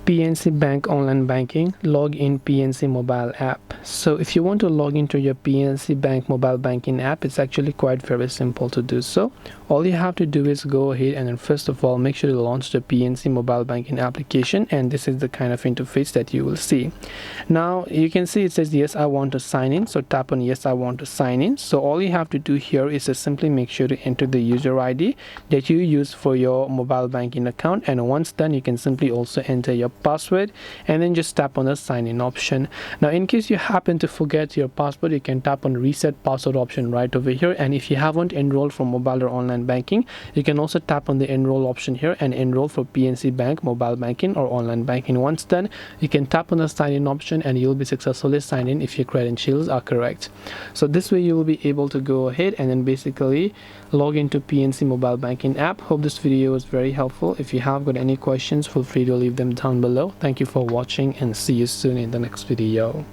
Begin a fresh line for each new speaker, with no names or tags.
PNC Bank online banking, log in PNC mobile app. So if you want to log into your PNC Bank mobile banking app, it's actually quite very simple to do so. All you have to do is go ahead and then first of all make sure to launch the PNC mobile banking application, and this is the kind of interface that you will see. Now you can see it says yes, I want to sign in, so tap on yes, I want to sign in. So all you have to do here is to simply make sure to enter the user ID that you use for your mobile banking account, and once done you can simply also enter your password and then just tap on the sign in option. Now in case you happen to forget your password, you can tap on reset password option right over here, and if you haven't enrolled for mobile or online banking, you can also tap on the enroll option here and enroll for PNC Bank mobile banking or online banking. Once done, you can tap on the sign in option and you'll be successfully signed in if your credentials are correct. So this way you will be able to go ahead and then basically log into PNC mobile banking app. Hope this video was very helpful. If you have got any questions, feel free to leave them down below. Thank you for watching and see you soon in the next video.